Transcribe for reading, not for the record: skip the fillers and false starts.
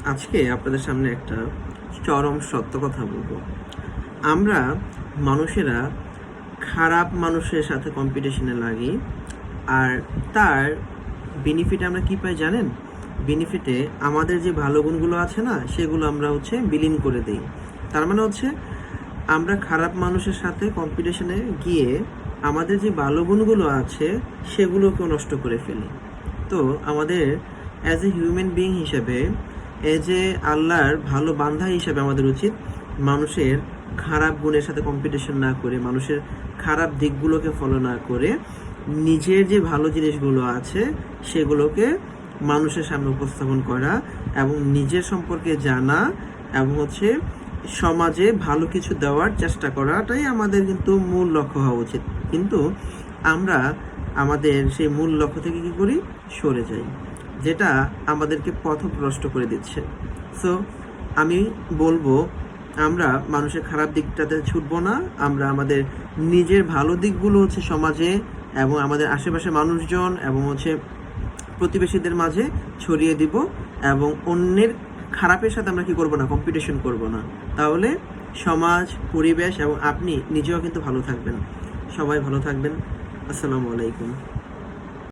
আজকে আপনাদের সামনে একটা চরম সত্য কথা বলবো। আমরা মানুষেরা খারাপ মানুষের সাথে কম্পিটিশনে লাগি, আর তার বেনিফিট আমরা কি পাই জানেন? বেনিফিটে আমাদের যে ভালো গুণগুলো আছে না, সেগুলো আমরা বিলীন করে দিই। তার মানে আমরা খারাপ মানুষের সাথে কম্পিটিশনে গিয়ে আমাদের যে ভালো গুণগুলো আছে সেগুলোকেও নষ্ট করে ফেলি। তো আমাদের অ্যাজ এ হিউম্যান বিইং হিসেবে, এজ এ আল্লাহর ভালো বান্ধা হিসেবে আমাদের উচিত মানুষের খারাপ গুণের সাথে কম্পিটিশন না করে, মানুষের খারাপ দিকগুলোকে ফলো না করে, নিজের যে ভালো জিনিসগুলো আছে সেগুলোকে মানুষের সামনে উপস্থাপন করা এবং নিজের সম্পর্কে জানা এবং সমাজে ভালো কিছু দেওয়ার চেষ্টা করাটাই আমাদের কিন্তু মূল লক্ষ্য হওয়া উচিত। কিন্তু আমরা আমাদের সেই মূল লক্ষ্য থেকে কি করি? সরে যাই, যেটা আমাদেরকে পথভ্রষ্ট করে দিচ্ছে। সো আমি বলবো, আমরা মানুষের খারাপ দিকটাতে ছুটবো না, আমরা আমাদের নিজের ভালো দিকগুলো সমাজে এবং আমাদের আশেপাশে মানুষজন এবং প্রতিবেশীদের মাঝে ছড়িয়ে দিব, এবং অন্যের খারাপের সাথে আমরা কি করব না? কম্পিটিশন করব না। তাহলে সমাজ, পরিবেশ এবং আপনি নিজেও কিন্তু ভালো থাকবেন। সবাই ভালো থাকবেন। আসসালামু আলাইকুম।